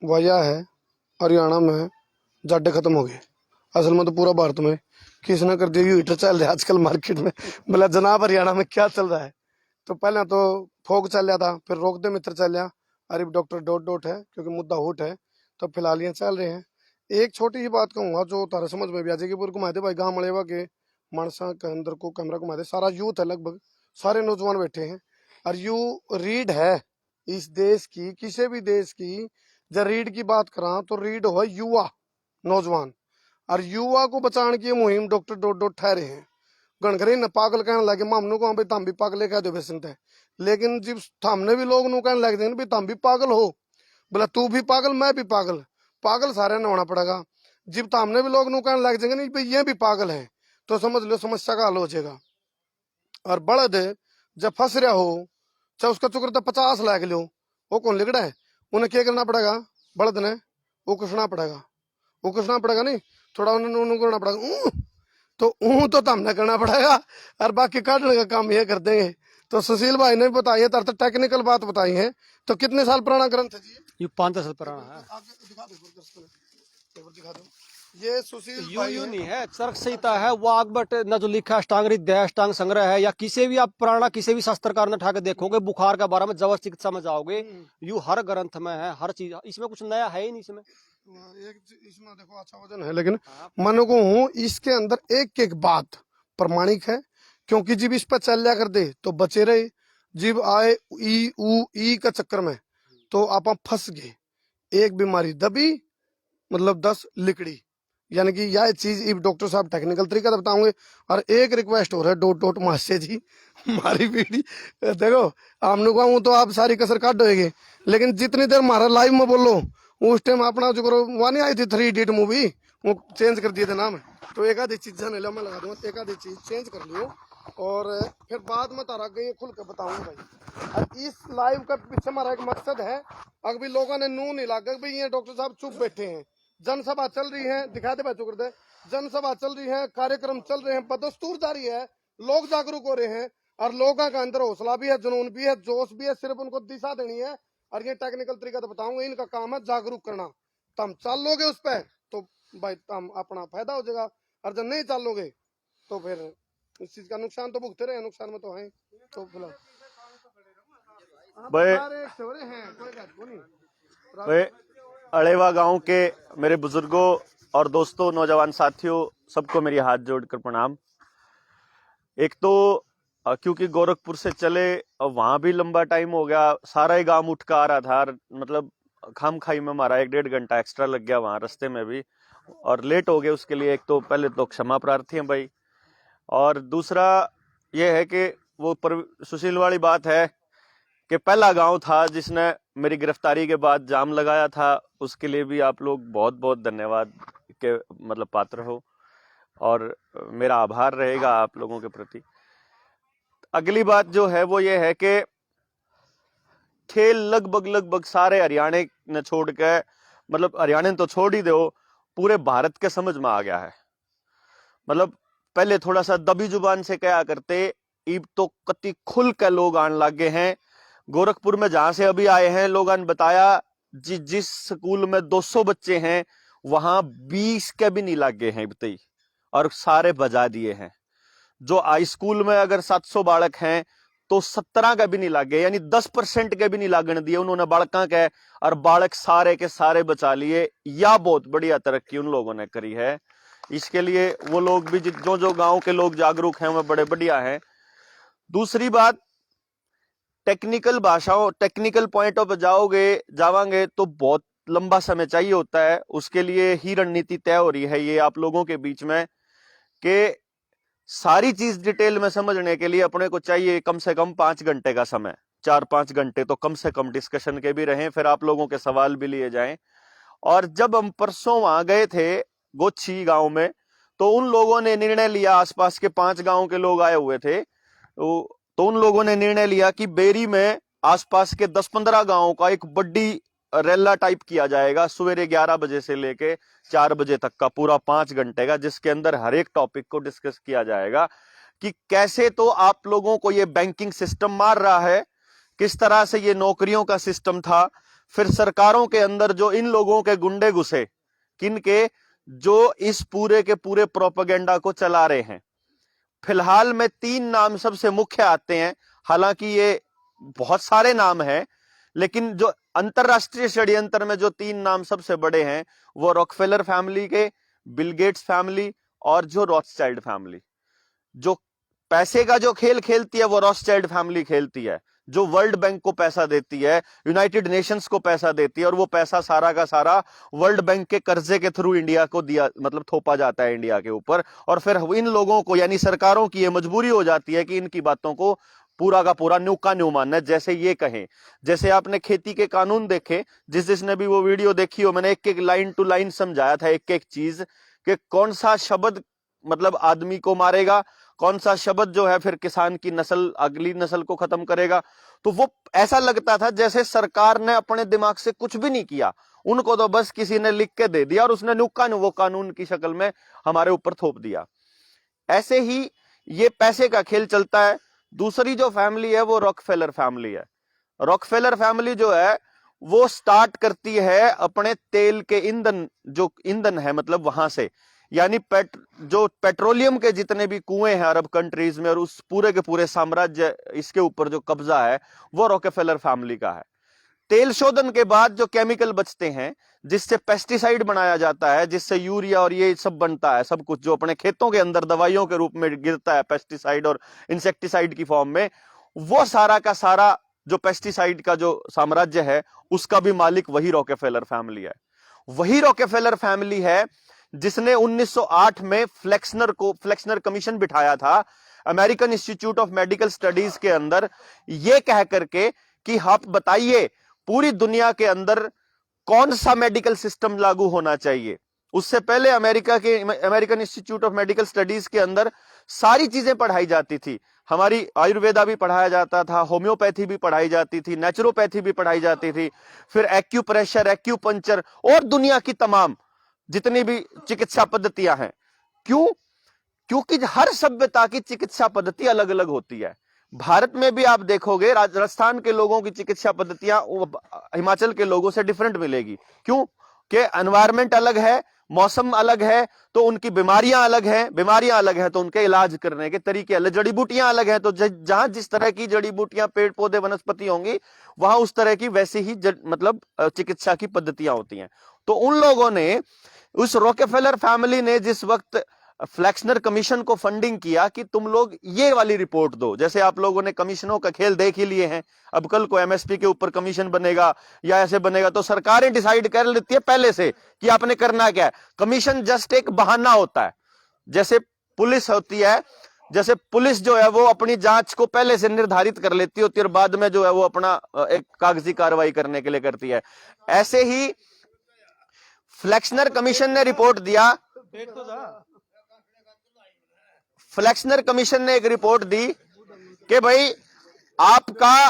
वजह है हरियाणा में जाडे खत्म हो गए। असल में तो पूरा भारत में किसने कर दिया, हीटर चल रहा है आजकल मार्केट में। बोला जनाब हरियाणा में क्या चल रहा है? तो पहले तो फोक चल रहा था, फिर रोक दे मित्र चल रहा, अरे डॉक्टर डॉट डॉट है क्योंकि मुद्दा होट है। तो फिलहाल ये चल रहे हैं। एक छोटी सी बात कहूंगा जो तारा समझ में भी आ जाएगी। पूरे घुमाते भाई गांव मलेवा के मानसा के अंदर को कैमरा घुमाते, सारा यूथ है, लगभग सारे नौजवान बैठे हैं। और यू रीड है इस देश की, किसी भी देश की जब रीड की बात करा तो रीड हो युवा नौजवान। और युवा को बचाने की मुहिम डॉक्टर डॉट डॉट ठहरे हैं। गणखरे न पागल कहने लगे मामनू को, भाई तुम भी पागल कह दो बेसंत है। लेकिन जब सामने भी लोग कहने लग देंगे भाई तुम भी पागल हो, बोला तू भी पागल मैं भी पागल, पागल सारे ने होना पड़ेगा। जब सामने भी लोग कहने लग जाएंगे नहीं भाई ये भी पागल है, तो समझ लो समस्या का हल हो जाएगा। और बड़द जब फंस रहा हो चाहे उसका चुकर तो 50 लाख लो, वो कौन लिगड़ा है? उन्हें क्या करना पड़ेगा? बड़द ने वो कसना पड़ेगा, वो कसना पड़ेगा नहीं, थोड़ा उन्हें करना पड़ेगा तो तो हमने करना पड़ेगा। और बाकी काटने का काम ये कर देंगे। तो सुशील भाई ने बताइए तो टेक्निकल बात बताई है। तो कितने साल पुराना ग्रंथ है जी? ये 5 साल पुराना है। आगे दिखा दो, दिखा दो। ये सुशील यू भाई यू है। नहीं है, चरक संहिता है वाग्भट न जो लिखा है, अष्टांग हृदय अष्टांग संग्रह है, या किसी भी आप पुराना किसी भी शास्त्रकार ने उठा के देखोगे बुखार के बारे में जबर चिकित्सा में जाओगे, यू हर ग्रंथ में है, हर चीज इसमें कुछ नया है ही नहीं इसमें। एक इसमें देखो अच्छा वजन है, लेकिन मन को हूँ इसके अंदर एक एक बात प्रमाणिक है। क्योंकि जब इस पर चल कर दे तो बचे रहे, जब आए ई का चक्कर में तो आप फंस गए। एक बीमारी दबी मतलब 10 लिकड़ी, यानी कि यह चीज इब डॉक्टर साहब टेक्निकल तरीका बताऊंगे। और एक रिक्वेस्ट हो रहा है डॉट डॉट मास्टर जी, हमारी पीढ़ी देखो आमने को तो आप सारी कसर काट दोगे, लेकिन जितनी देर हमारा लाइव में बोलो उस टाइम अपना जो करो वहाँ नहीं आई थी 3 इडियट मूवी, वो चेंज कर दिए थे नाम। तो एक आधी चीज मैं लगा दूंगा, एक आधी चीज चेंज कर लियो और फिर बाद में तारा गई खुल कर बताऊंगा भाई। और इस लाइव का पीछे हमारा एक मकसद है, अगर लोगों ने नू नहीं लागा भाई ये डॉक्टर साहब चुप बैठे हैं। जनसभा चल रही है, दिखा दे बच्चों कर दे, जनसभा चल रही है, कार्यक्रम चल रहे हैं, बदस्तूर जारी है, लोग जागरूक हो रहे हैं। और लोगों का अंदर हौसला भी है, जुनून भी है, जोश भी है, सिर्फ उनको दिशा देनी है। और ये टेक्निकल तरीका तो बताऊंगा, इनका काम है जागरूक करना। तुम चल लोगे उस पर तो भाई तुम अपना फायदा हो जाएगा, और जब नहीं चल लोगे तो फिर इस चीज का नुकसान तो भुगते रहे, नुकसान में तो है। तो फिलहाल अड़ेवा गांव के मेरे बुजुर्गों और दोस्तों, नौजवान साथियों, सबको मेरी हाथ जोड़कर प्रणाम। एक तो क्योंकि गोरखपुर से चले वहां भी लंबा टाइम हो गया, सारा ही गांव उठ कर आ रहा था, मतलब खाम खाई में हमारा 1-1.5 घंटा एक्स्ट्रा लग गया वहां रास्ते में भी, और लेट हो गए उसके लिए। एक तो पहले तो क्षमा प्रार्थी हैं भाई, और दूसरा ये है कि वो सुशील वाली बात है कि पहला गांव था जिसने मेरी गिरफ्तारी के बाद जाम लगाया था, उसके लिए भी आप लोग बहुत बहुत धन्यवाद के मतलब पात्र हो, और मेरा आभार रहेगा आप लोगों के प्रति। अगली बात जो है वो ये है कि खेल लगभग सारे हरियाणा ने छोड़ के, मतलब हरियाणा तो छोड़ ही दो, पूरे भारत के समझ में आ गया है। मतलब पहले थोड़ा सा दबी जुबान से कहा करते, इब तो कति खुल के लोग आने लगे हैं। गोरखपुर में जहां से अभी आए हैं लोगों ने बताया, जिस स्कूल में 200 बच्चे हैं वहां 20 के भी नहीं लगे हैं बताई, और सारे बजा दिए हैं। जो हाई स्कूल में अगर 700 बालक हैं तो 17 का भी नहीं लागे, यानी 10% के भी नहीं लागण दिए उन्होंने बालका के, और बालक सारे के सारे बचा लिए। या बहुत बढ़िया तरक्की उन लोगों ने करी है। इसके लिए वो लोग भी, जो गांव के लोग जागरूक हैं वो बड़े बढ़िया हैं। दूसरी बात, टेक्निकल भाषाओं, टेक्निकल पॉइंटों पर जावांगे तो बहुत लंबा समय चाहिए होता है। उसके लिए ही रणनीति तय हो रही है ये आप लोगों के बीच में, कि सारी चीज डिटेल में समझने के लिए अपने को चाहिए कम से कम 5 घंटे का समय। 4-5 घंटे तो कम से कम डिस्कशन के भी रहें, फिर आप लोगों के सवाल भी लिए जाएं। और जब हम परसों वहां गए थे गोच्छी गांव में, तो उन लोगों ने निर्णय लिया, आसपास के 5 गांव के लोग आए हुए थे, तो उन लोगों ने निर्णय लिया कि बेरी में आसपास के 10-15 गांवों का एक बड़ी रेला टाइप किया जाएगा, सवेरे 11 बजे से लेके 4 बजे तक का पूरा 5 घंटे का, जिसके अंदर हर एक टॉपिक को डिस्कस किया जाएगा कि कैसे तो आप लोगों को ये बैंकिंग सिस्टम मार रहा है, किस तरह से ये नौकरियों का सिस्टम था, फिर सरकारों के अंदर जो इन लोगों के गुंडे घुसे, किनके, जो इस पूरे के पूरे प्रोपेगेंडा को चला रहे हैं। फिलहाल में 3 नाम सबसे मुख्य आते हैं, हालांकि ये बहुत सारे नाम हैं, लेकिन जो अंतरराष्ट्रीय षड्यंत्र में जो 3 नाम सबसे बड़े हैं वो रॉकफेलर फैमिली के, बिल गेट्स फैमिली और जो रॉथस्चाइल्ड फैमिली। जो पैसे का जो खेल खेलती है वो रॉथस्चाइल्ड फैमिली खेलती है, जो वर्ल्ड बैंक को पैसा देती है, यूनाइटेड नेशंस को पैसा देती है, और वो पैसा सारा का सारा वर्ल्ड बैंक के कर्जे के थ्रू इंडिया को दिया, मतलब थोपा जाता है इंडिया के ऊपर। और फिर इन लोगों को यानी सरकारों की ये मजबूरी हो जाती है कि इनकी बातों को पूरा का पूरा न्यू का न्यू मानना है। जैसे ये कहें, जैसे आपने खेती के कानून देखे, जिसने भी वो वीडियो देखी हो, मैंने एक एक लाइन टू लाइन समझाया था एक एक चीज, कि कौन सा शब्द मतलब आदमी को मारेगा, कौन सा शब्द जो है फिर किसान की नस्ल, अगली नस्ल को खत्म करेगा। तो वो ऐसा लगता था जैसे सरकार ने अपने दिमाग से कुछ भी नहीं किया, उनको तो बस किसी ने लिख के दे दिया और उसने नुक्का नु वो कानून की शक्ल में हमारे ऊपर थोप दिया। ऐसे ही ये पैसे का खेल चलता है। दूसरी जो फैमिली है वो रॉकफेलर फैमिली है। रॉकफेलर फैमिली जो है वो स्टार्ट करती है अपने तेल के ईंधन, जो ईंधन है मतलब वहां से, यानी जो पेट्रोलियम के जितने भी कुएं हैं अरब कंट्रीज में, और उस पूरे के पूरे साम्राज्य इसके ऊपर जो कब्जा है वो रॉकफेलर फैमिली का है। तेल शोधन के बाद जो केमिकल बचते हैं, जिससे पेस्टिसाइड बनाया जाता है, जिससे यूरिया और ये सब बनता है, सब कुछ जो अपने खेतों के अंदर दवाइयों के रूप में गिरता है पेस्टिसाइड और इंसेक्टिसाइड की फॉर्म में, वो सारा का सारा जो पेस्टिसाइड का जो साम्राज्य है उसका भी मालिक वही रॉकफेलर फैमिली है। वही रॉकफेलर फैमिली है जिसने 1908 में फ्लेक्सनर कमीशन बिठाया था American institute of medical studies के अंदर, यह कह करके कि आप बताइए पूरी दुनिया के अंदर कौन सा मेडिकल सिस्टम लागू होना चाहिए। उससे पहले American institute of medical studies के अंदर सारी चीजें पढ़ाई जाती थी। हमारी आयुर्वेदा भी पढ़ाया जाता था, होम्योपैथी भी पढ़ाई जाती थी, नेचुरोपैथी भी पढ़ाई जाती थी, फिर एक्यूप्रेशर, एक्यूपंक्चर और दुनिया की तमाम जितनी भी चिकित्सा पद्धतियां हैं। क्यों? क्योंकि हर सभ्यता की चिकित्सा पद्धति अलग अलग होती है। भारत में भी आप देखोगे राजस्थान के लोगों की चिकित्सा पद्धतियां हिमाचल के लोगों से डिफरेंट मिलेगी। क्यों? कि एनवायरमेंट अलग है, मौसम अलग है, तो उनकी बीमारियां अलग हैं तो उनके इलाज करने के तरीके अलग, जड़ी बूटियां अलग हैं, तो जहां जिस तरह की जड़ी बूटियां, पेड़ पौधे, वनस्पति होंगी वहां उस तरह की वैसी ही मतलब चिकित्सा की पद्धतियां होती हैं। तो उन लोगों ने, उस रॉकफेलर फैमिली ने जिस वक्त फ्लेक्सनर कमीशन को फंडिंग किया कि तुम लोग ये वाली रिपोर्ट दो, जैसे आप लोगों ने कमीशनों का खेल देख ही लिए हैं, अब कल को एमएसपी के ऊपर कमीशन बनेगा या ऐसे बनेगा तो सरकारें डिसाइड कर लेती है पहले से कि आपने करना क्या है। कमीशन जस्ट एक बहाना होता है, जैसे पुलिस होती है, जैसे पुलिस जो है वो अपनी जांच को पहले से निर्धारित कर लेती होती है और बाद में जो है वो अपना एक कागजी कार्रवाई करने के लिए करती है। ऐसे ही फ्लेक्सनर कमीशन ने रिपोर्ट दिया, फ्लेक्सनर कमीशन ने एक रिपोर्ट दी कि भाई आपका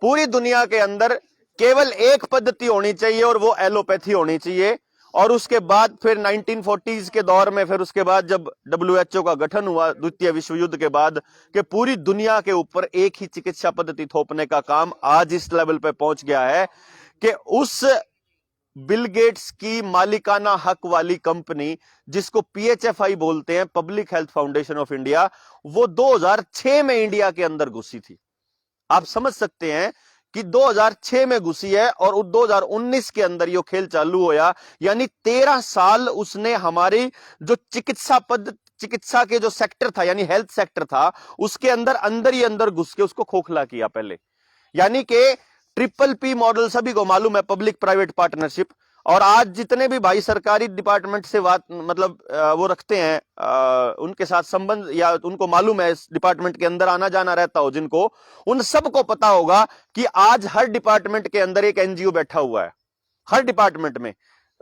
पूरी दुनिया के अंदर केवल एक पद्धति होनी चाहिए और वो एलोपैथी होनी चाहिए। और उसके बाद फिर 1940s के दौर में, फिर उसके बाद जब WHO का गठन हुआ द्वितीय विश्व युद्ध के बाद, कि पूरी दुनिया के ऊपर एक ही चिकित्सा पद्धति थोपने का काम आज इस लेवल पे पहुंच गया है कि उस बिल गेट्स की मालिकाना हक वाली कंपनी, जिसको PHFI बोलते हैं, public health foundation of India, वो 2006 में इंडिया के अंदर घुसी थी। आप समझ सकते हैं कि 2006 में घुसी है और 2019 के अंदर ये खेल चालू होया, यानी 13 साल उसने हमारी जो चिकित्सा के जो सेक्टर था, यानी हेल्थ सेक्टर था, उसके अंदर ही अंदर घुस के उसको खोखला किया पहले। यानी कि PPP मॉडल सभी को मालूम है, पब्लिक प्राइवेट पार्टनरशिप। और आज जितने भी भाई सरकारी डिपार्टमेंट से बात मतलब वो रखते हैं, उनके साथ संबंध या उनको मालूम है इस डिपार्टमेंट के अंदर आना जाना रहता हो जिनको, उन सबको पता होगा कि आज हर डिपार्टमेंट के अंदर एक NGO बैठा हुआ है। हर डिपार्टमेंट में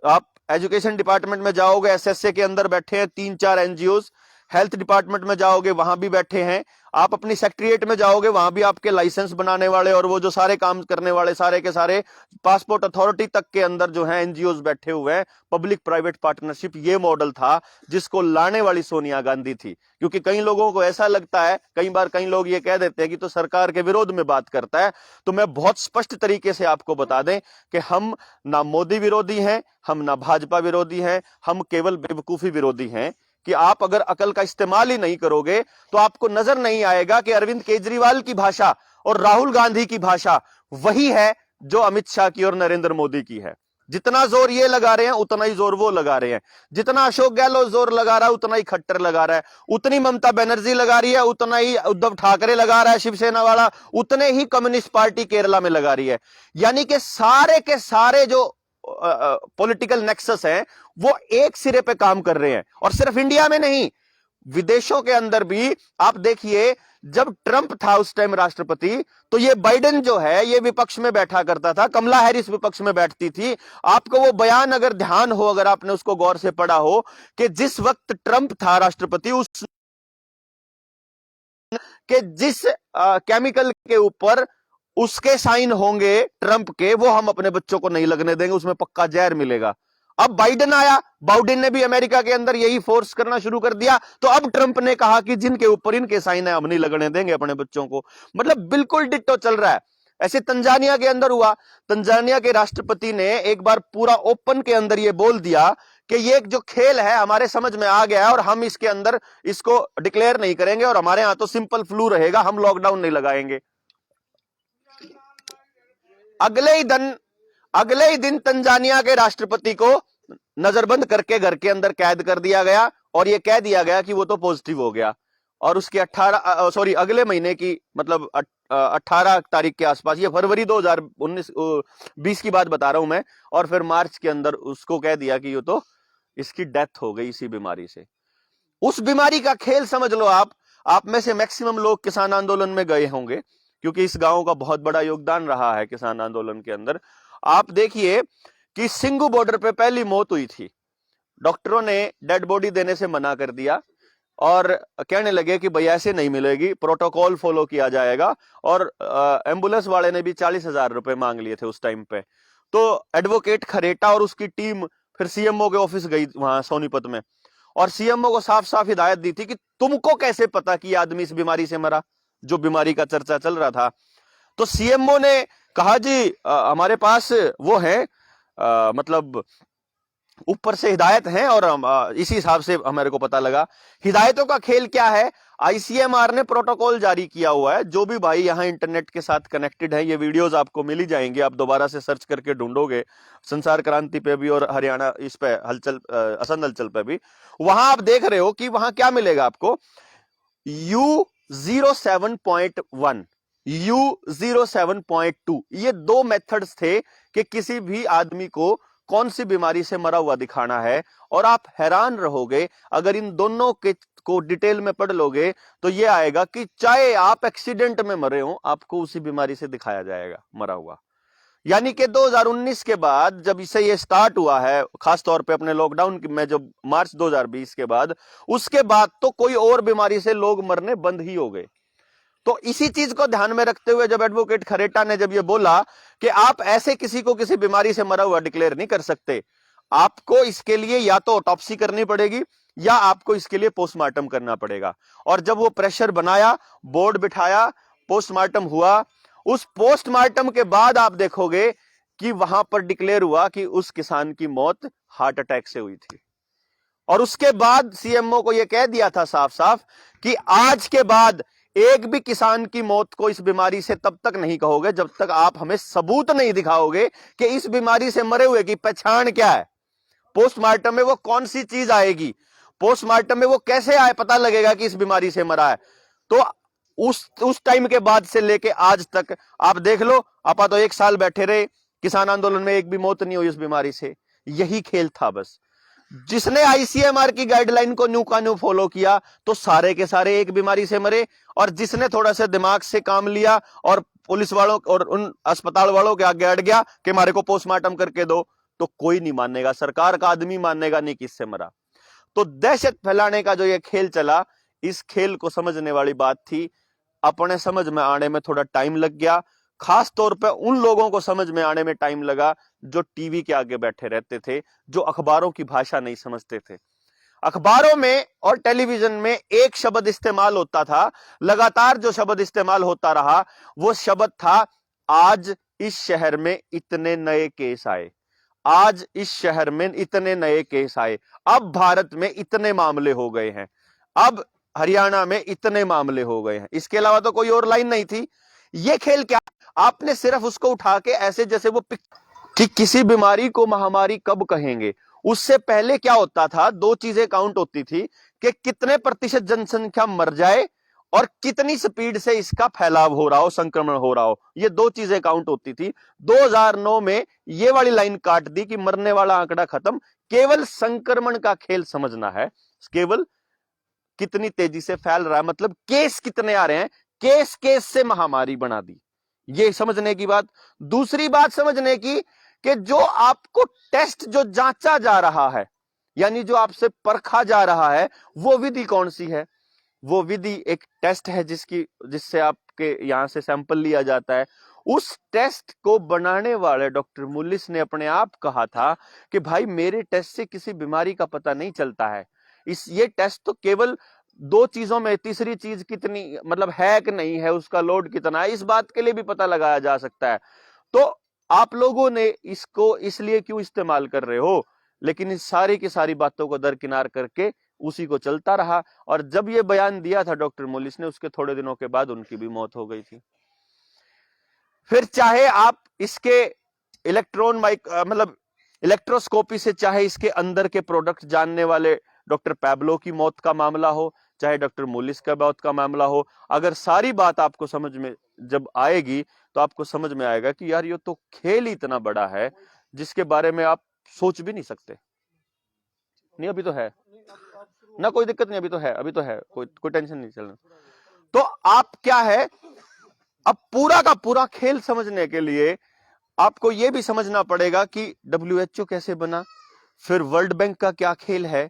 आप एजुकेशन डिपार्टमेंट में जाओगे, SSA के अंदर बैठे हैं 3-4 NGOs, हेल्थ डिपार्टमेंट में जाओगे वहां भी बैठे हैं, आप अपनी सेक्रेटरीट में जाओगे, वहां भी आपके लाइसेंस बनाने वाले और वो जो सारे काम करने वाले सारे के सारे पासपोर्ट अथॉरिटी तक के अंदर जो है एनजीओज बैठे हुए हैं। पब्लिक प्राइवेट पार्टनरशिप ये मॉडल था जिसको लाने वाली सोनिया गांधी थी। क्योंकि कई लोगों को ऐसा लगता है, कई बार कई लोग ये कह देते हैं कि तो सरकार के विरोध में बात करता है। तो मैं बहुत स्पष्ट तरीके से आपको बता दें कि हम ना मोदी विरोधी हैं, हम ना भाजपा विरोधी हैं, हम केवल बेवकूफी विरोधी हैं। कि आप अगर अकल का इस्तेमाल ही नहीं करोगे तो आपको नजर नहीं आएगा कि अरविंद केजरीवाल की भाषा और राहुल गांधी की भाषा वही है जो अमित शाह की और नरेंद्र मोदी की है। जितना जोर ये लगा रहे हैं उतना ही जोर वो लगा रहे हैं। जितना अशोक गहलोत जोर लगा रहा है उतना ही खट्टर लगा रहा है। उतनी ममता बनर्जी लगा रही है उतना ही उद्धव ठाकरे लगा रहा है शिवसेना वाला, उतने ही कम्युनिस्ट पार्टी केरला में लगा रही है। यानी कि सारे के सारे जो पॉलिटिकल नेक्सस है वो एक सिरे पे काम कर रहे हैं। और सिर्फ इंडिया में नहीं, विदेशों के अंदर भी आप देखिए, जब ट्रंप था उस टाइम राष्ट्रपति, तो ये बाइडेन जो है ये विपक्ष में बैठा करता था, कमला हैरिस विपक्ष में बैठती थी। आपको वो बयान अगर ध्यान हो, अगर आपने उसको गौर से पढ़ा हो, कि जिस वक्त ट्रंप था राष्ट्रपति, उस के जिस केमिकल के ऊपर उसके साइन होंगे ट्रंप के, वो हम अपने बच्चों को नहीं लगने देंगे, उसमें पक्का जहर मिलेगा। अब बाइडेन आया, बाइडेन ने भी अमेरिका के अंदर यही फोर्स करना शुरू कर दिया, तो अब ट्रंप ने कहा कि जिनके ऊपर इनके साइन है हम नहीं लगने देंगे अपने बच्चों को। मतलब बिल्कुल डिट्टो चल रहा है। ऐसे तंजानिया के अंदर हुआ, तंजानिया के राष्ट्रपति ने एक बार पूरा ओपन के अंदर ये बोल दिया कि ये जो खेल है हमारे समझ में आ गया है और हम इसके अंदर इसको डिक्लेयर नहीं करेंगे और हमारे यहां तो सिंपल फ्लू रहेगा, हम लॉकडाउन नहीं लगाएंगे। अगले ही दिन तंजानिया के राष्ट्रपति को नजरबंद करके घर के अंदर कैद कर दिया गया और यह कह दिया गया कि वो तो पॉजिटिव हो गया। और उसके अगले महीने की मतलब 18 तारीख के आसपास, ये फरवरी 2019-20 की बात बता रहा हूं मैं, और फिर मार्च के अंदर उसको कह दिया कि ये तो इसकी डेथ हो गई इसी बीमारी से। उस बीमारी का खेल समझ लो आप में से मैक्सिमम लोग किसान आंदोलन में गए होंगे, क्योंकि इस गांव का बहुत बड़ा योगदान रहा है किसान आंदोलन के अंदर। आप देखिए कि सिंगू बॉर्डर पे पहली मौत हुई थी, डॉक्टरों ने डेड बॉडी देने से मना कर दिया और कहने लगे कि भाई ऐसे नहीं मिलेगी, प्रोटोकॉल फॉलो किया जाएगा। और एम्बुलेंस वाले ने भी 40,000 रुपए मांग लिए थे उस टाइम पे। तो एडवोकेट खरेटा और उसकी टीम फिर सीएमओ के ऑफिस गई वहां सोनीपत में, और सीएमओ को साफ साफ हिदायत दी थी कि तुमको कैसे पता कि आदमी इस बीमारी से मरा, जो बीमारी का चर्चा चल रहा था। तो सीएमओ ने कहा जी हमारे पास वो है, मतलब ऊपर से हिदायत है और इसी हिसाब से हमारे को पता लगा। हिदायतों का खेल क्या है, आईसीएमआर ने प्रोटोकॉल जारी किया हुआ है। जो भी भाई यहाँ इंटरनेट के साथ कनेक्टेड है, ये वीडियोस आपको मिल ही जाएंगे, आप दोबारा से सर्च करके ढूंढोगे संसार क्रांति पे भी और हरियाणा इस पे हलचल असंध हलचल पे भी, वहां आप देख रहे हो कि वहां क्या मिलेगा आपको। U07.1, U07.2, ये दो मेथड्स थे कि किसी भी आदमी को कौन सी बीमारी से मरा हुआ दिखाना है। और आप हैरान रहोगे अगर इन दोनों के को डिटेल में पढ़ लोगे तो ये आएगा कि चाहे आप एक्सीडेंट में मरे हो, आपको उसी बीमारी से दिखाया जाएगा मरा हुआ। यानी कि 2019 के बाद जब इसे ये स्टार्ट हुआ है, खासतौर पे अपने लॉकडाउन में, जब मार्च 2020 के बाद, उसके बाद तो कोई और बीमारी से लोग मरने बंद ही हो गए। तो इसी चीज को ध्यान में रखते हुए जब एडवोकेट खरेटा ने जब ये बोला कि आप ऐसे किसी को किसी बीमारी से मरा हुआ डिक्लेयर नहीं कर सकते, आपको इसके लिए या तो ऑटोप्सी करनी पड़ेगी या आपको इसके लिए पोस्टमार्टम करना पड़ेगा। और जब वो प्रेशर बनाया, बोर्ड बिठाया, पोस्टमार्टम हुआ, उस पोस्टमार्टम के बाद आप देखोगे कि वहां पर डिक्लेयर हुआ कि उस किसान की मौत हार्ट अटैक से हुई थी। और उसके बाद सीएमओ को यह कह दिया था साफ साफ कि आज के बाद एक भी किसान की मौत को इस बीमारी से तब तक नहीं कहोगे जब तक आप हमें सबूत नहीं दिखाओगे कि इस बीमारी से मरे हुए की पहचान क्या है, पोस्टमार्टम में वो कौन सी चीज आएगी, पोस्टमार्टम में वो कैसे आए, पता लगेगा कि इस बीमारी से मरा है। तो उस टाइम के बाद से लेके आज तक आप देख लो, आपा तो 1 साल बैठे रहे, किसान आंदोलन में एक भी मौत नहीं हुई इस बीमारी से। यही खेल था बस। जिसने आईसीएमआर की गाइडलाइन को न्यू का न्यू फॉलो किया तो सारे के सारे एक बीमारी से मरे, और जिसने थोड़ा सा दिमाग से काम लिया और पुलिस वालों और उन अस्पताल वालों के आगे अड़ गया कि हमारे को पोस्टमार्टम करके दो, तो कोई नहीं मानेगा, सरकार का आदमी मानेगा नहीं किससे मरा। तो दहशत फैलाने का जो ये खेल चला, इस खेल को समझने वाली बात थी अपने समझ में आने में थोड़ा टाइम लग गया। खास तौर पे उन लोगों को समझ में आने में टाइम लगा जो टीवी के आगे बैठे रहते थे, जो अखबारों की भाषा नहीं समझते थे। अखबारों में और टेलीविजन में एक शब्द इस्तेमाल होता था, लगातार जो शब्द इस्तेमाल होता रहा वो शब्द था, आज इस शहर में इतने नए केस आए, आज इस शहर में इतने नए केस आए, अब भारत में इतने मामले हो गए हैं, अब हरियाणा में इतने मामले हो गए हैं। इसके अलावा तो कोई और लाइन नहीं थी। ये खेल क्या, आपने सिर्फ उसको उठा के ऐसे जैसे वो कि किसी बीमारी को महामारी कब कहेंगे। उससे पहले क्या होता था, दो चीजें काउंट होती थी कि कितने प्रतिशत जनसंख्या मर जाए और कितनी स्पीड से इसका फैलाव हो रहा हो, संक्रमण हो रहा हो। ये दो चीजें काउंट होती थी। 2009 में ये वाली लाइन काट दी कि मरने वाला आंकड़ा खत्म, केवल संक्रमण का खेल समझना है, केवल कितनी तेजी से फैल रहा है, मतलब केस कितने आ रहे हैं, केस केस से महामारी बना दी। ये समझने की बात। दूसरी बात समझने की कि जो आपको टेस्ट जो जांचा जा रहा है, यानी जो आपसे परखा जा रहा है, वो विधि कौन सी है। वो विधि एक टेस्ट है जिससे आपके यहां से सैंपल लिया जाता है। उस टेस्ट को बनाने वाले डॉक्टर मुलिस ने अपने आप कहा था कि भाई मेरे टेस्ट से किसी बीमारी का पता नहीं चलता है, ये टेस्ट तो केवल दो चीजों में, तीसरी चीज कितनी मतलब है कि नहीं है, उसका लोड कितना है, इस बात के लिए भी पता लगाया जा सकता है। तो आप लोगों ने इसको इसलिए क्यों इस्तेमाल कर रहे हो, लेकिन इस सारी की सारी बातों को दरकिनार करके उसी को चलता रहा। और जब ये बयान दिया था डॉक्टर मुलिस ने, उसके थोड़े दिनों के बाद उनकी भी मौत हो गई थी। फिर चाहे आप इसके मतलब इलेक्ट्रोस्कोपी से, चाहे इसके अंदर के प्रोडक्ट जानने वाले डॉक्टर पैब्लो की मौत का मामला हो, चाहे डॉक्टर मुलिस का मौत का मामला हो, अगर सारी बात आपको समझ में जब आएगी तो आपको समझ में आएगा कि यार ये तो खेल ही इतना बड़ा है जिसके बारे में आप सोच भी नहीं सकते। नहीं अभी तो है ना, कोई दिक्कत नहीं, अभी तो है, कोई टेंशन नहीं चलना। तो आप क्या है, अब पूरा का पूरा खेल समझने के लिए आपको यह भी समझना पड़ेगा कि WHO कैसे बना, फिर वर्ल्ड बैंक का क्या खेल है,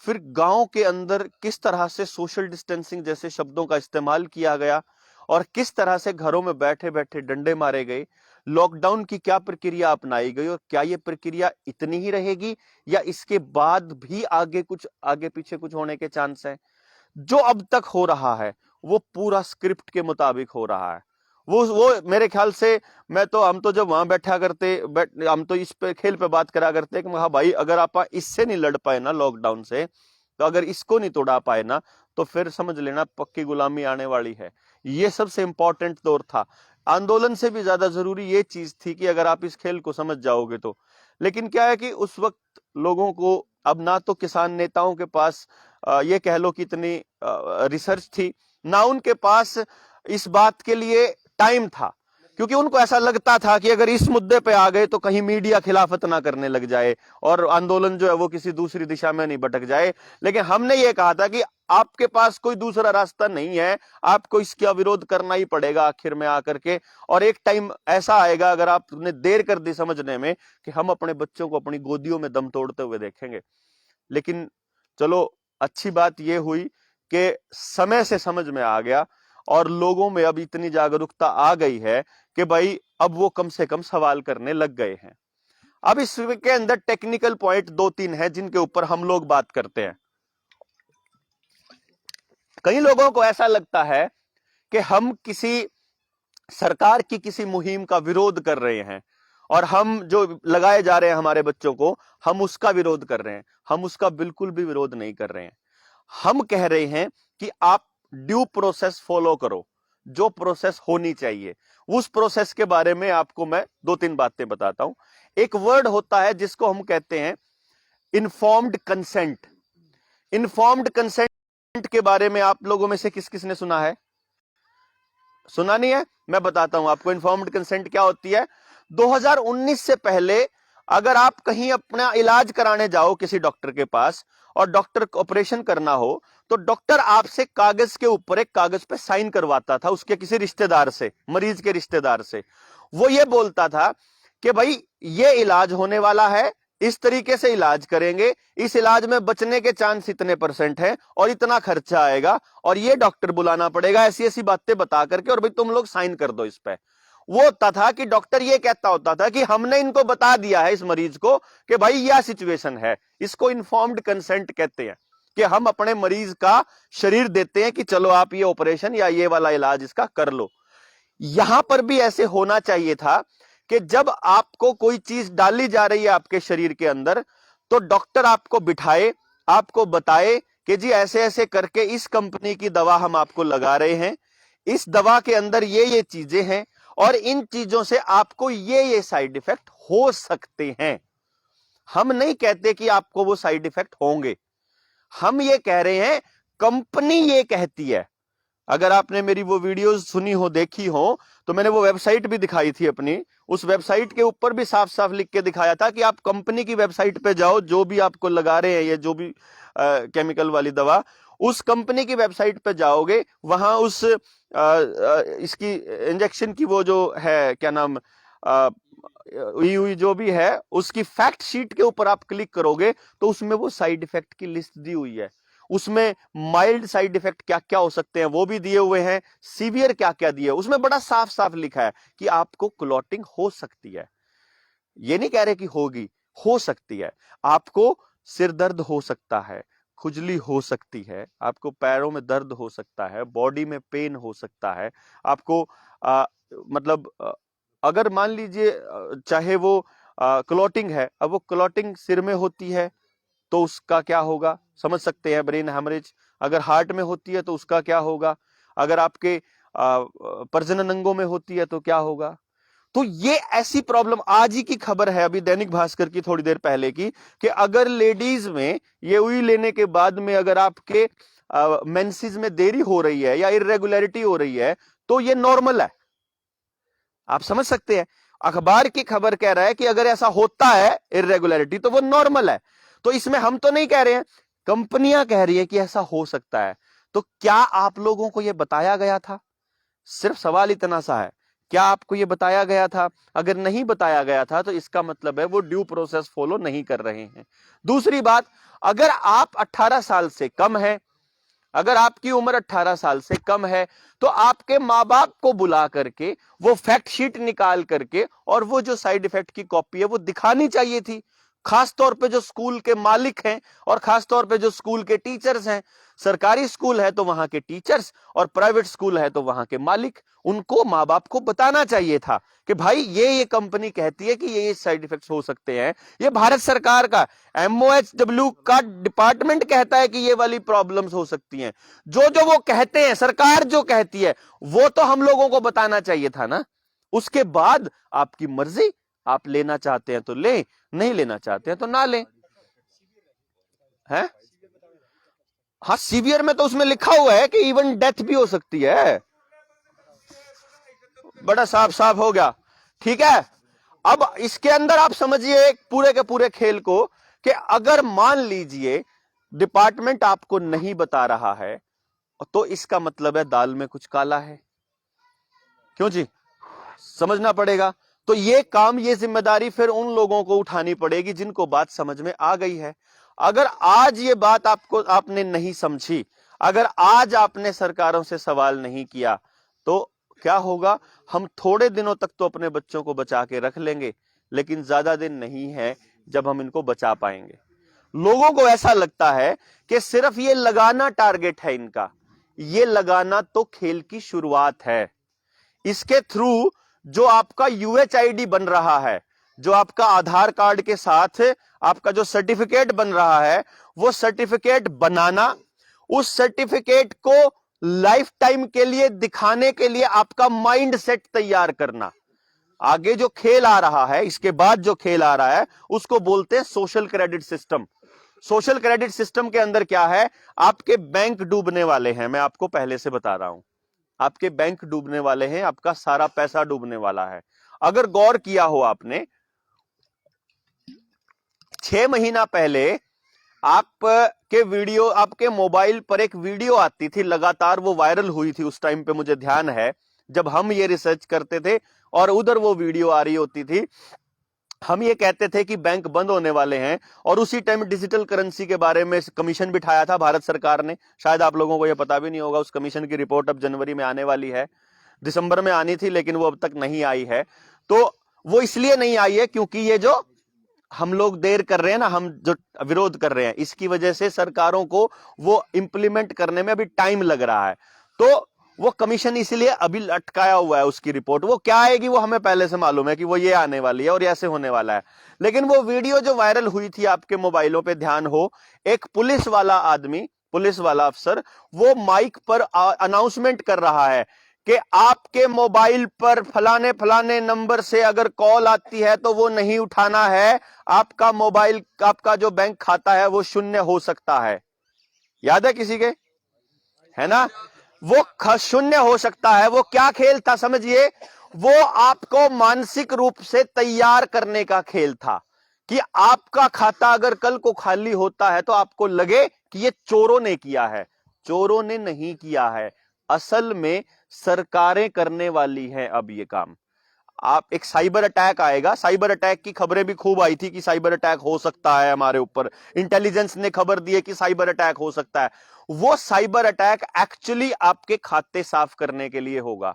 फिर गांव के अंदर किस तरह से सोशल डिस्टेंसिंग जैसे शब्दों का इस्तेमाल किया गया और किस तरह से घरों में बैठे बैठे डंडे मारे गए, लॉकडाउन की क्या प्रक्रिया अपनाई गई और क्या यह प्रक्रिया इतनी ही रहेगी या इसके बाद भी आगे पीछे कुछ होने के चांस हैं। जो अब तक हो रहा है वो पूरा स्क्रिप्ट के मुताबिक हो रहा है। वो मेरे ख्याल से हम तो जब वहां हम तो इस पे खेल पे बात करा करते कि हाँ भाई, अगर आप इससे नहीं लड़ पाए ना लॉकडाउन से, तो अगर इसको नहीं तोड़ा पाए ना, तो फिर समझ लेना पक्की गुलामी आने वाली है। ये सबसे इंपॉर्टेंट दौर था। आंदोलन से भी ज्यादा जरूरी ये चीज थी कि अगर आप इस खेल को समझ जाओगे तो। लेकिन क्या है कि उस वक्त लोगों को अब ना तो किसान नेताओं के पास ये कह लो कि इतनी रिसर्च थी, ना उनके पास इस बात के लिए टाइम था, क्योंकि उनको ऐसा लगता था कि अगर इस मुद्दे पे आ गए तो कहीं मीडिया खिलाफत ना करने लग जाए और आंदोलन जो है वो किसी दूसरी दिशा में नहीं भटक जाए। लेकिन हमने ये कहा था कि आपके पास कोई दूसरा रास्ता नहीं है, आपको इसका विरोध करना ही पड़ेगा आखिर में आकर के। और एक टाइम ऐसा आएगा, अगर आपने देर कर दी समझने में, कि हम अपने बच्चों को अपनी गोदियों में दम तोड़ते हुए देखेंगे। लेकिन चलो, अच्छी बात यह हुई कि समय से समझ में आ गया और लोगों में अब इतनी जागरूकता आ गई है कि भाई अब वो कम से कम सवाल करने लग गए हैं। अब इसके अंदर टेक्निकल पॉइंट 2-3 हैं जिनके ऊपर हम लोग बात करते हैं। कई लोगों को ऐसा लगता है कि हम किसी सरकार की किसी मुहिम का विरोध कर रहे हैं और हम जो लगाए जा रहे हैं हमारे बच्चों को, हम उसका विरोध कर रहे हैं। हम उसका बिल्कुल भी विरोध नहीं कर रहे हैं। हम कह रहे हैं कि आप ड्यू प्रोसेस फॉलो करो, जो प्रोसेस होनी चाहिए। उस प्रोसेस के बारे में आपको मैं 2-3 बातें बताता हूं। एक वर्ड होता है जिसको हम कहते हैं इन्फॉर्म्ड कंसेंट। इन्फॉर्म्ड कंसेंट के बारे में आप लोगों में से किस किस ने सुना है? सुना नहीं है? मैं बताता हूं आपको इन्फॉर्म्ड कंसेंट क्या होती है। 2019 से पहले अगर आप कहीं अपना इलाज कराने जाओ किसी डॉक्टर के पास और डॉक्टर को ऑपरेशन करना हो, तो डॉक्टर आपसे कागज के ऊपर एक कागज पे साइन करवाता था उसके किसी रिश्तेदार से, मरीज के रिश्तेदार से। वो ये बोलता था कि भाई ये इलाज होने वाला है, इस तरीके से इलाज करेंगे, इस इलाज में बचने के चांस इतने % है और इतना खर्चा आएगा और ये डॉक्टर बुलाना पड़ेगा, ऐसी ऐसी बातें बता करके, और भाई तुम लोग साइन कर दो इस पे। वो होता था कि डॉक्टर ये कहता होता था कि हमने इनको बता दिया है इस मरीज को कि भाई यह सिचुएशन है। इसको इन्फॉर्म्ड कंसेंट कहते हैं कि हम अपने मरीज का शरीर देते हैं कि चलो आप ये ऑपरेशन या ये वाला इलाज इसका कर लो। यहां पर भी ऐसे होना चाहिए था कि जब आपको कोई चीज डाली जा रही है आपके शरीर के अंदर, तो डॉक्टर आपको बिठाए, आपको बताए कि जी ऐसे ऐसे करके इस कंपनी की दवा हम आपको लगा रहे हैं, इस दवा के अंदर ये चीजें हैं और इन चीजों से आपको ये साइड इफेक्ट हो सकते हैं। हम नहीं कहते कि आपको वो साइड इफेक्ट होंगे, हम ये कह रहे हैं कंपनी ये कहती है। अगर आपने मेरी वो वीडियोस सुनी हो, देखी हो, तो मैंने वो वेबसाइट भी दिखाई थी अपनी। उस वेबसाइट के ऊपर भी साफ साफ लिख के दिखाया था कि आप कंपनी की वेबसाइट पे जाओ, जो भी आपको लगा रहे हैं ये जो भी केमिकल वाली दवा, उस कंपनी की वेबसाइट पे जाओगे, वहां उस इसकी इंजेक्शन की वो जो है क्या नाम हुई जो भी है उसकी फैक्ट शीट के ऊपर आप क्लिक करोगे तो उसमें वो साइड इफेक्ट की लिस्ट दी हुई है। उसमें माइल्ड साइड इफेक्ट क्या क्या हो सकते हैं वो भी दिए हुए हैं, सीवियर क्या क्या दिए, उसमें बड़ा साफ साफ लिखा है कि आपको क्लॉटिंग हो सकती है। ये नहीं कह रहे कि होगी, हो सकती है। आपको सिर दर्द हो सकता है, खुजली हो सकती है, आपको पैरों में दर्द हो सकता है, बॉडी में पेन हो सकता है, आपको मतलब अगर मान लीजिए चाहे वो क्लॉटिंग है, अब वो क्लॉटिंग सिर में होती है तो उसका क्या होगा, समझ सकते हैं, ब्रेन हेमरेज। अगर हार्ट में होती है तो उसका क्या होगा, अगर आपके प्रजनन अंगों में होती है तो क्या होगा। तो ये ऐसी प्रॉब्लम, आज ही की खबर है अभी दैनिक भास्कर की थोड़ी देर पहले की, कि अगर लेडीज में ये उई लेने के बाद में अगर आपके मेंसेस में देरी हो रही है या इरेगुलरिटी हो रही है तो ये नॉर्मल है। आप समझ सकते हैं, अखबार की खबर कह रहा है कि अगर ऐसा होता है इरेगुलरिटी तो वो नॉर्मल है। तो इसमें हम तो नहीं कह रहे हैं, कंपनियां कह रही है कि ऐसा हो सकता है। तो क्या आप लोगों को यह बताया गया था? सिर्फ सवाल इतना सा है, क्या आपको यह बताया गया था? अगर नहीं बताया गया था तो इसका मतलब है वो ड्यू प्रोसेस फॉलो नहीं कर रहे हैं। दूसरी बात, अगर आप 18 साल से कम है, अगर आपकी उम्र 18 साल से कम है तो आपके मां बाप को बुला करके वो फैक्ट शीट निकाल करके और वो जो साइड इफेक्ट की कॉपी है वो दिखानी चाहिए थी। खास तौर पे जो स्कूल के मालिक हैं और खास तौर पे जो स्कूल के टीचर्स हैं, सरकारी स्कूल है तो वहां के टीचर्स और प्राइवेट स्कूल है तो वहां के मालिक, उनको माँ बाप को बताना चाहिए था कि भाई ये कंपनी कहती है कि ये साइड इफेक्ट्स हो सकते हैं। ये भारत सरकार का MOHW का डिपार्टमेंट कहता है कि ये वाली प्रॉब्लम्स हो सकती हैं। जो जो वो कहते हैं, सरकार जो कहती है वो तो हम लोगों को बताना चाहिए था ना। उसके बाद आपकी मर्जी, आप लेना चाहते हैं तो लें, नहीं लेना चाहते हैं तो ना लें। है हाँ, सीवियर में तो उसमें लिखा हुआ है कि इवन डेथ भी हो सकती है। बड़ा साफ साफ हो गया, ठीक है। अब इसके अंदर आप समझिए पूरे के पूरे खेल को, कि अगर मान लीजिए डिपार्टमेंट आपको नहीं बता रहा है तो इसका मतलब है दाल में कुछ काला है। क्यों जी, समझना पड़ेगा। तो ये काम, ये जिम्मेदारी फिर उन लोगों को उठानी पड़ेगी जिनको बात समझ में आ गई है। अगर आज ये बात आपने नहीं समझी, अगर आज आपने सरकारों से सवाल नहीं किया तो क्या होगा, हम थोड़े दिनों तक तो अपने बच्चों को बचा के रख लेंगे, लेकिन ज्यादा दिन नहीं है जब हम इनको बचा पाएंगे। लोगों को ऐसा लगता है कि सिर्फ ये लगाना टारगेट है इनका। ये लगाना तो खेल की शुरुआत है। इसके थ्रू जो आपका UHID बन रहा है, जो आपका आधार कार्ड के साथ आपका जो सर्टिफिकेट बन रहा है, वो सर्टिफिकेट बनाना, उस सर्टिफिकेट को लाइफ टाइम के लिए दिखाने के लिए आपका माइंड सेट तैयार करना। आगे जो खेल आ रहा है, इसके बाद जो खेल आ रहा है उसको बोलते हैं social credit system. Social credit system के अंदर क्या है, आपके बैंक डूबने वाले हैं, मैं आपको पहले से बता रहा हूं, आपके बैंक डूबने वाले हैं, आपका सारा पैसा डूबने वाला है। अगर गौर किया हो आपने, 6 महीना पहले आपके वीडियो, आपके मोबाइल पर एक वीडियो आती थी, लगातार वो वायरल हुई थी। उस टाइम पे मुझे ध्यान है जब हम ये रिसर्च करते थे और उधर वो वीडियो आ रही होती थी हम ये कहते थे कि बैंक बंद होने वाले हैं, और उसी टाइम डिजिटल करेंसी के बारे में कमीशन बिठाया था भारत सरकार ने। शायद आप लोगों को यह पता भी नहीं होगा, उस कमीशन की रिपोर्ट अब जनवरी में आने वाली है। दिसंबर में आनी थी लेकिन वो अब तक नहीं आई है। तो वो इसलिए नहीं आई है क्योंकि ये जो हम लोग देर कर रहे हैं ना, हम जो विरोध कर रहे हैं, इसकी वजह से सरकारों को वो इंप्लीमेंट करने में अभी टाइम लग रहा है। तो वो कमीशन इसलिए अभी लटकाया हुआ है उसकी रिपोर्ट। वो क्या आएगी वो हमें पहले से मालूम है कि वो ये आने वाली है और ऐसे होने वाला है। लेकिन वो वीडियो जो वायरल हुई थी, आपके मोबाइलों पे ध्यान हो, एक पुलिस वाला आदमी, पुलिस वाला अफसर, वो माइक पर अनाउंसमेंट कर रहा है कि आपके मोबाइल पर फलाने फलाने नंबर से अगर कॉल आती है तो वो नहीं उठाना है, आपका मोबाइल, आपका जो बैंक खाता है वो शून्य हो सकता है। याद है किसी के? है ना? वो शून्य हो सकता है। वो क्या खेल था समझिए, वो आपको मानसिक रूप से तैयार करने का खेल था कि आपका खाता अगर कल को खाली होता है तो आपको लगे कि ये चोरों ने किया है। चोरों ने नहीं किया है, असल में सरकारें करने वाली हैं अब ये काम। आप एक साइबर अटैक आएगा, साइबर अटैक की खबरें भी खूब आई थी कि साइबर अटैक हो सकता है हमारे ऊपर, इंटेलिजेंस ने खबर दी है कि साइबर अटैक हो सकता है। वो साइबर अटैक एक्चुअली आपके खाते साफ करने के लिए होगा।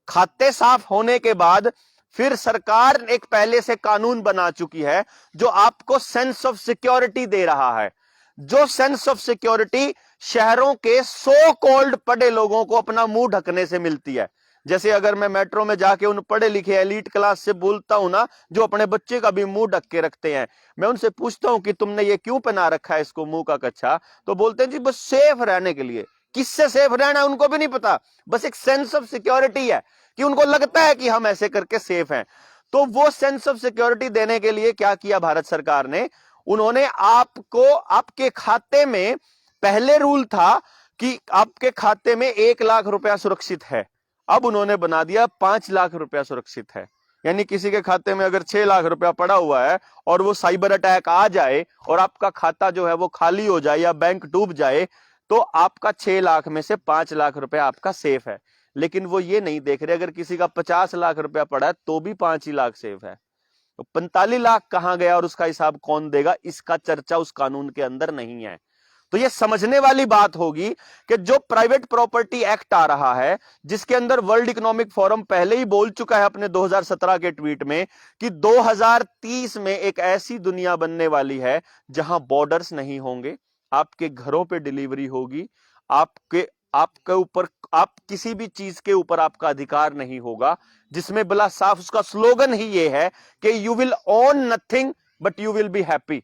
खाते साफ होने के बाद फिर सरकार एक पहले से कानून बना चुकी है जो आपको सेंस ऑफ सिक्योरिटी दे रहा है। जो सेंस ऑफ सिक्योरिटी शहरों के सो कॉल्ड पढ़े लोगों को अपना मुंह ढकने से मिलती है। जैसे अगर मैं मेट्रो में जाके उन पढ़े लिखे एलीट क्लास से बोलता हूं ना, जो अपने बच्चे का भी मुंह ढक के रखते हैं, मैं उनसे पूछता हूं कि तुमने ये क्यों पहना रखा है इसको, मुंह का कच्छा, तो बोलते हैं जी बस सेफ रहने के लिए। किससे सेफ रहना है उनको भी नहीं पता, बस एक सेंस ऑफ सिक्योरिटी है कि उनको लगता है कि हम ऐसे करके सेफ हैं। तो वो सेंस ऑफ सिक्योरिटी देने के लिए क्या किया भारत सरकार ने, उन्होंने आपको, आपके खाते में, पहले रूल था कि आपके खाते में 1 लाख रुपया सुरक्षित है, अब उन्होंने बना दिया 5 लाख रुपया सुरक्षित है। यानी किसी के खाते में अगर 6 लाख रुपया पड़ा हुआ है और वो साइबर अटैक आ जाए और आपका खाता जो है वो खाली हो जाए या बैंक डूब जाए, तो आपका 6 लाख में से 5 लाख रुपया आपका सेफ है। लेकिन वो ये नहीं देख रहे, अगर किसी का 50 लाख रुपया पड़ा है तो भी 5 ही लाख सेफ है, तो 45 लाख कहां गया और उसका हिसाब कौन देगा, इसका चर्चा उस कानून के अंदर नहीं है। तो ये समझने वाली बात होगी कि जो प्राइवेट प्रॉपर्टी एक्ट आ रहा है, जिसके अंदर वर्ल्ड इकोनॉमिक फोरम पहले ही बोल चुका है अपने 2017 के ट्वीट में कि 2030 में एक ऐसी दुनिया बनने वाली है जहां बॉर्डर्स नहीं होंगे, आपके घरों पे डिलीवरी होगी, आपके ऊपर, आप किसी भी चीज के ऊपर आपका अधिकार नहीं होगा, जिसमें बड़ा साफ उसका स्लोगन ही ये है कि you will own nothing but you will be happy.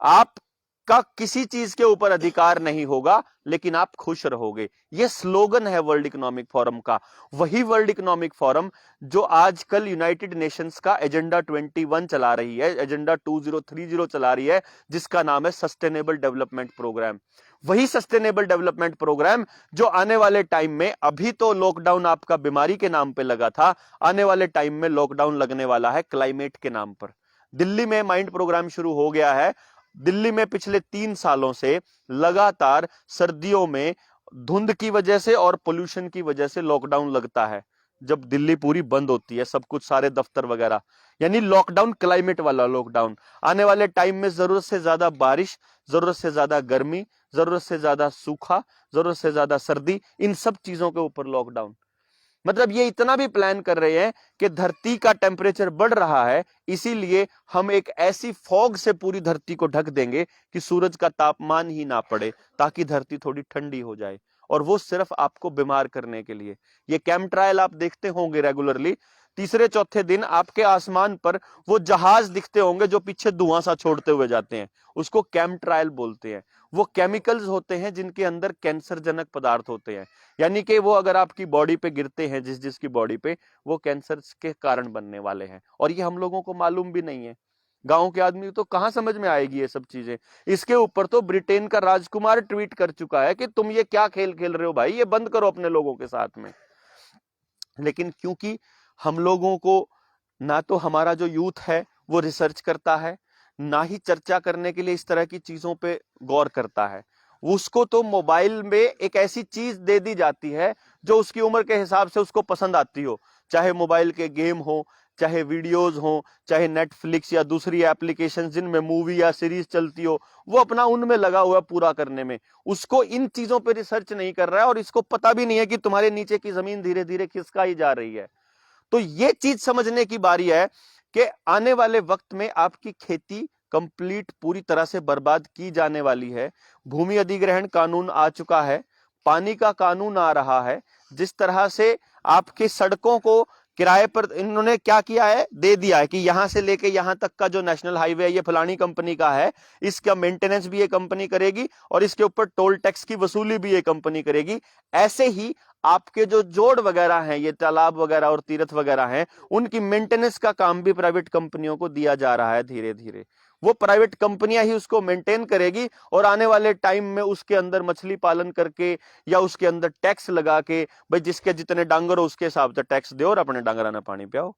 आपका किसी चीज के ऊपर अधिकार नहीं होगा लेकिन आप खुश रहोगे। यह स्लोगन है वर्ल्ड इकोनॉमिक फोरम का। वही वर्ल्ड इकोनॉमिक फोरम जो आजकल यूनाइटेड नेशंस का एजेंडा 21 चला रही है, एजेंडा 2030 चला रही है, जिसका नाम है सस्टेनेबल डेवलपमेंट प्रोग्राम। वही सस्टेनेबल डेवलपमेंट प्रोग्राम जो आने वाले टाइम में, अभी तो लॉकडाउन आपका बीमारी के नाम पे लगा था, आने वाले टाइम में लॉकडाउन लगने वाला है क्लाइमेट के नाम पर। दिल्ली में माइंड प्रोग्राम शुरू हो गया है। दिल्ली में पिछले 3 सालों से लगातार सर्दियों में धुंध की वजह से और पोल्यूशन की वजह से लॉकडाउन लगता है। जब दिल्ली पूरी बंद होती है, सब कुछ, सारे दफ्तर वगैरह, यानी लॉकडाउन, क्लाइमेट वाला लॉकडाउन। आने वाले टाइम में जरूरत से ज्यादा बारिश, जरूरत से ज्यादा गर्मी, जरूरत से ज्यादा सूखा, जरूरत से ज्यादा सर्दी, इन सब चीजों के ऊपर लॉकडाउन। मतलब ये इतना भी प्लान कर रहे हैं कि धरती का टेम्परेचर बढ़ रहा है, इसीलिए हम एक ऐसी फॉग से पूरी धरती को ढक देंगे कि सूरज का तापमान ही ना पड़े, ताकि धरती थोड़ी ठंडी हो जाए, और वो सिर्फ आपको बीमार करने के लिए। ये कैम ट्रायल आप देखते होंगे रेगुलरली, तीसरे चौथे दिन आपके आसमान पर वो जहाज दिखते होंगे जो पीछे धुआं सा छोड़ते हुए जाते हैं, उसको कैम ट्रायल बोलते हैं। वो केमिकल्स होते हैं जिनके अंदर कैंसर जनक पदार्थ होते हैं, यानी कि वो अगर आपकी बॉडी पे गिरते हैं, जिसकी बॉडी पे, वो कैंसर के कारण बनने वाले हैं। और ये हम लोगों को मालूम भी नहीं है। गांव के आदमी तो कहां समझ में आएगी ये सब चीजें। इसके ऊपर तो ब्रिटेन का राजकुमार ट्वीट कर चुका है कि तुम ये क्या खेल खेल रहे हो भाई, ये बंद करो अपने लोगों के साथ में। लेकिन क्योंकि हम लोगों को, ना तो हमारा जो यूथ है वो रिसर्च करता है, ना ही चर्चा करने के लिए इस तरह की चीजों पे गौर करता है, उसको तो मोबाइल में एक ऐसी चीज दे दी जाती है जो उसकी उम्र के हिसाब से उसको पसंद आती हो, चाहे मोबाइल के गेम हो, चाहे वीडियोज हो, चाहे नेटफ्लिक्स या दूसरी एप्लीकेशन जिनमें मूवी या सीरीज चलती हो, वो अपना उनमें लगा हुआ पूरा करने में। उसको इन चीजों पे रिसर्च नहीं कर रहा है और इसको पता भी नहीं है कि तुम्हारे नीचे की जमीन धीरे धीरे खिसका ही जा रही है। तो ये चीज समझने की बारी है कि आने वाले वक्त में आपकी खेती कंप्लीट पूरी तरह से बर्बाद की जाने वाली है। भूमि अधिग्रहण कानून आ चुका है, पानी का कानून आ रहा है, जिस तरह से आपकी सड़कों को किराए पर इन्होंने क्या किया है, दे दिया है कि यहां से लेके यहां तक का जो नेशनल हाईवे है ये फलानी कंपनी का है, इसका मेंटेनेंस भी ये कंपनी करेगी और इसके ऊपर टोल टैक्स की वसूली भी ये कंपनी करेगी। ऐसे ही आपके जो जोड़ वगैरह हैं, ये तालाब वगैरह और तीर्थ वगैरह हैं, उनकी मेंटेनेंस का काम भी प्राइवेट कंपनियों को दिया जा रहा है धीरे धीरे। वो प्राइवेट कंपनियां ही उसको मेंटेन करेगी और आने वाले टाइम में उसके अंदर मछली पालन करके या उसके अंदर टैक्स लगा के, भाई जिसके जितने डांगर हो उसके हिसाब से टैक्स दो और अपने डांगरा ने पानी पियाओ।